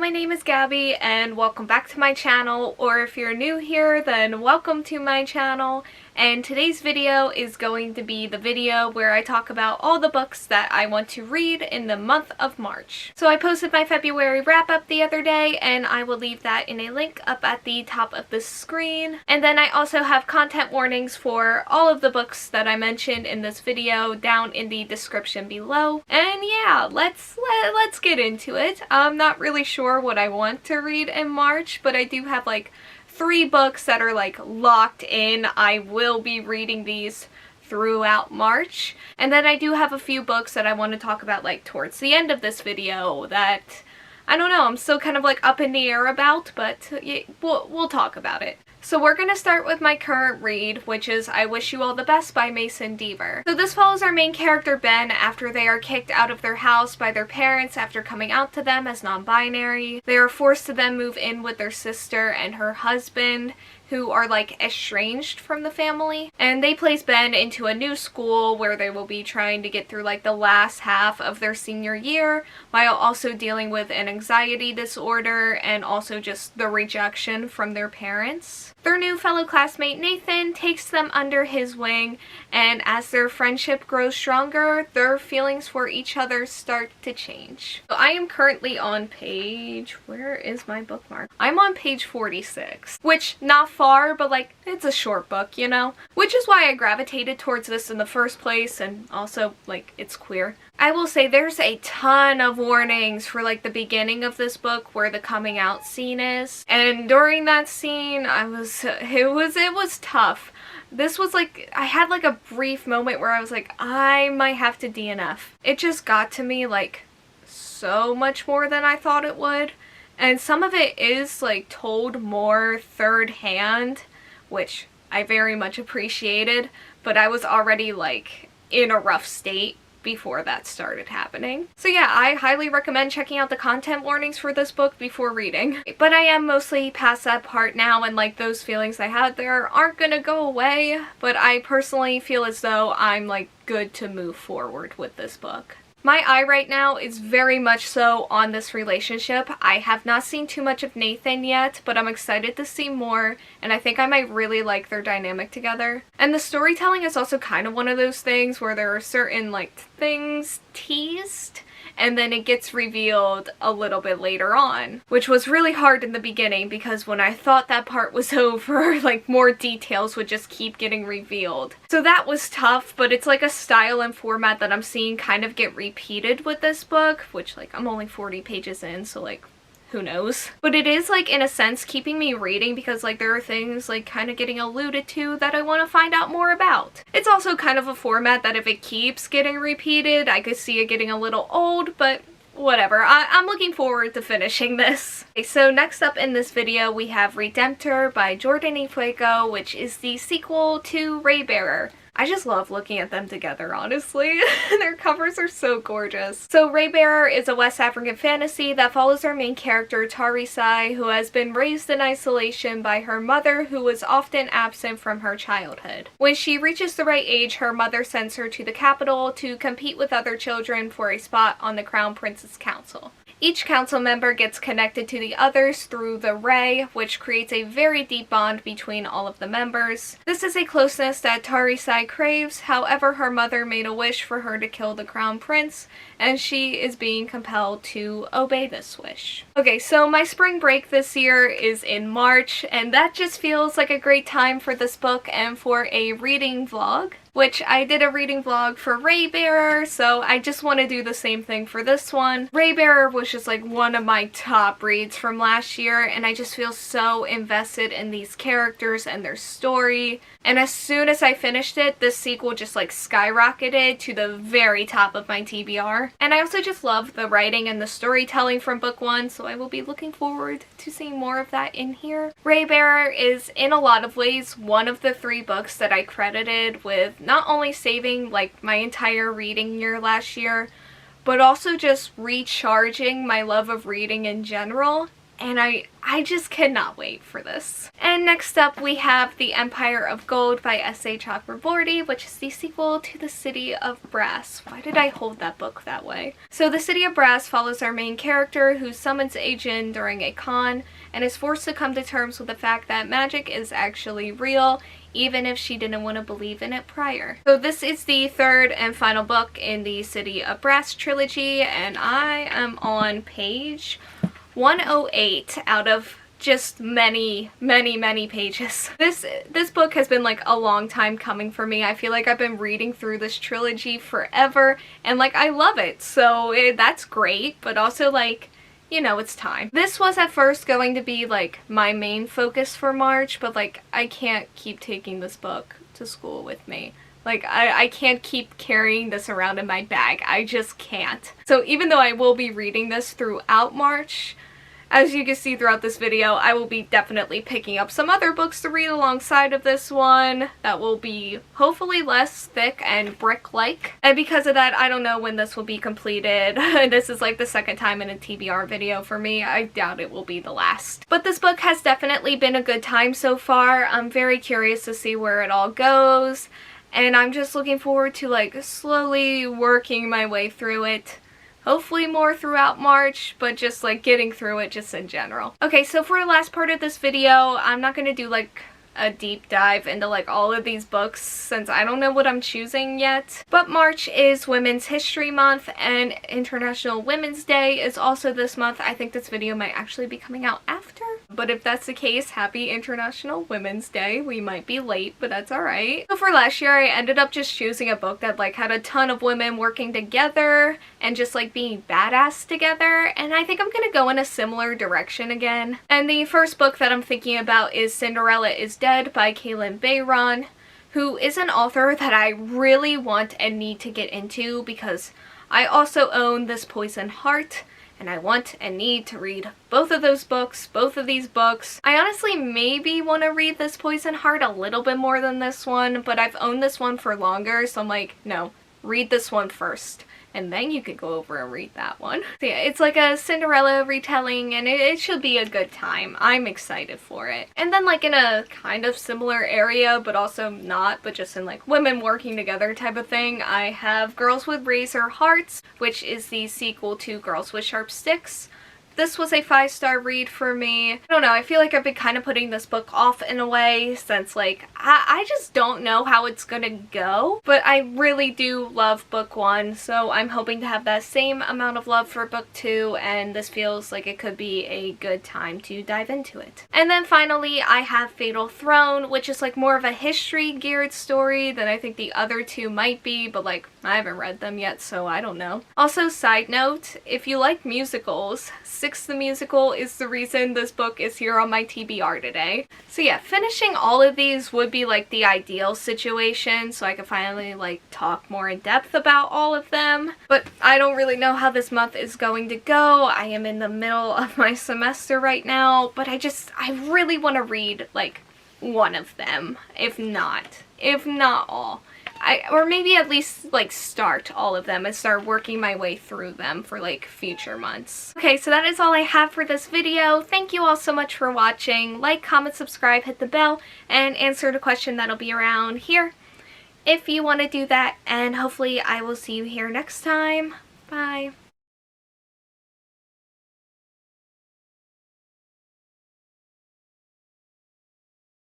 my name is Gabby and welcome back to my channel, or if you're new here then welcome to my channel. And today's video is going to be the video where I talk about all the books that I want to read in the month of March. So I posted my February wrap-up the other day and I will leave that in a link up at the top of the screen. And then I also have content warnings for all of the books that I mentioned in this video down in the description below. And yeah, let's get into it. I'm not really sure what I want to read in March, but I do have like 3 books that are like locked in. I will be reading these throughout March. And then I do have a few books that I want to talk about like towards the end of this video that, I don't know, I'm still kind of like up in the air about, but yeah, we'll talk about it. So we're going to start with my current read, which is I Wish You All the Best by Deaver. So this follows our main character Ben after they are kicked out of their house by their parents after coming out to them as non-binary. They are forced to then move in with their sister and her husband, who are like estranged from the family. And they place Ben into a new school where they will be trying to get through like the last half of their senior year while also dealing with an anxiety disorder and also just the rejection from their parents. Their new fellow classmate Nathan takes them under his wing, and as their friendship grows stronger, their feelings for each other start to change. So I am currently on page, where is my bookmark? I'm on page 46, which not far, but like it's a short book, you know? Which is why I gravitated towards this in the first place, and also like it's queer. I will say there's a ton of warnings for like the beginning of this book where the coming out scene is, and during that scene it was tough. This was like, I had like a brief moment where I was like, I might have to DNF. It just got to me like so much more than I thought it would. And some of it is like told more third hand, which I very much appreciated, but I was already like in a rough state before that started happening. So yeah, I highly recommend checking out the content warnings for this book before reading. But I am mostly past that part now, and like those feelings I had there aren't gonna go away, but I personally feel as though I'm like good to move forward with this book. My eye right now is very much so on this relationship. I have not seen too much of Nathan yet, but I'm excited to see more, and I think I might really like their dynamic together. And the storytelling is also kind of one of those things where there are certain like things teased, and then it gets revealed a little bit later on, which was really hard in the beginning because when I thought that part was over, like more details would just keep getting revealed. So that was tough, but it's like a style and format that I'm seeing kind of get repeated with this book, which like I'm only 40 pages in, so like who knows. But it is like in a sense keeping me reading because like there are things like kind of getting alluded to that I want to find out more about. It's also kind of a format that if it keeps getting repeated, I could see it getting a little old, but whatever. I'm looking forward to finishing this. Okay, so next up in this video we have Redempter by Ifueko, which is the sequel to Raybearer. I just love looking at them together, honestly. Their covers are so gorgeous. So Raybearer is a West African fantasy that follows our main character Tarisai, who has been raised in isolation by her mother, who was often absent from her childhood. When she reaches the right age, her mother sends her to the capital to compete with other children for a spot on the Crown Prince's Council. Each council member gets connected to the others through the Ray, which creates a very deep bond between all of the members. This is a closeness that Tarisai craves, however her mother made a wish for her to kill the Crown Prince, and she is being compelled to obey this wish. Okay, so my spring break this year is in March, and that just feels like a great time for this book and for a reading vlog, which I did a reading vlog for Raybearer, so I just want to do the same thing for this one. Raybearer was just like one of my top reads from last year, and I just feel so invested in these characters and their story. And as soon as I finished it, this sequel just like skyrocketed to the very top of my TBR. And I also just love the writing and the storytelling from book 1, so I will be looking forward to seeing more of that in here. Raybearer is in a lot of ways one of the 3 books that I credited with not only saving like my entire reading year last year, but also just recharging my love of reading in general. and I just cannot wait for this. And next up we have The Empire of Gold by S.A. Chakraborty, which is the sequel to The City of Brass. Why did I hold that book that way? So The City of Brass follows our main character who summons Ajin during a con and is forced to come to terms with the fact that magic is actually real, even if she didn't want to believe in it prior. So this is the third and final book in the City of Brass trilogy, and I am on page 108 out of just many pages. This book has been like a long time coming for me. I feel like I've been reading through this trilogy forever, and like I love it, so that's great, but also like, you know, it's time. This was at first going to be like my main focus for March, but like I can't keep taking this book to school with me. Like, I can't keep carrying this around in my bag. I just can't. So even though I will be reading this throughout March, as you can see throughout this video, I will be definitely picking up some other books to read alongside of this one that will be hopefully less thick and brick-like. And because of that, I don't know when this will be completed. This is like the second time in a TBR video for me. I doubt it will be the last. But this book has definitely been a good time so far. I'm very curious to see where it all goes. And I'm just looking forward to like slowly working my way through it. Hopefully more throughout March, but just like getting through it just in general. Okay, so for the last part of this video, I'm not going to do like a deep dive into like all of these books since I don't know what I'm choosing yet. But March is Women's History Month and International Women's Day is also this month. I think this video might actually be coming out after. But if that's the case, happy International Women's Day. We might be late, but that's alright. So for last year, I ended up just choosing a book that like had a ton of women working together and just like being badass together. And I think I'm gonna go in a similar direction again. And the first book that I'm thinking about is Cinderella is Dead by Kalynn Bayron, who is an author that I really want and need to get into because I also own This Poison Heart. And I want and need to read both of those books, both of these books. I honestly maybe want to read This Poison Heart a little bit more than this one, but I've owned this one for longer, so I'm like, no, read this one first. And then you could go over and read that one. So yeah, it's like a Cinderella retelling, and it should be a good time. I'm excited for it. And then like in a kind of similar area, but also not, but just in like women working together type of thing, I have Girls with Razor Hearts, which is the sequel to Girls with Sharp Sticks. This was a 5-star read for me. I don't know, I feel like I've been kind of putting this book off in a way since like, I just don't know how it's gonna go. But I really do love book 1, so I'm hoping to have that same amount of love for book 2, and this feels like it could be a good time to dive into it. And then finally, I have Fatal Throne, which is like more of a history-geared story than I think the other two might be, but like, I haven't read them yet, so I don't know. Also, side note, if you like musicals, Six the Musical is the reason this book is here on my TBR today. So yeah, finishing all of these would be like the ideal situation, so I could finally like talk more in depth about all of them. But I don't really know how this month is going to go. I am in the middle of my semester right now, but I really want to read like one of them, if not all. Or maybe at least like start all of them and start working my way through them for like future months. Okay, so that is all I have for this video. Thank you all so much for watching. Like, comment, subscribe, hit the bell, and answer the question that'll be around here if you want to do that. And hopefully I will see you here next time. Bye.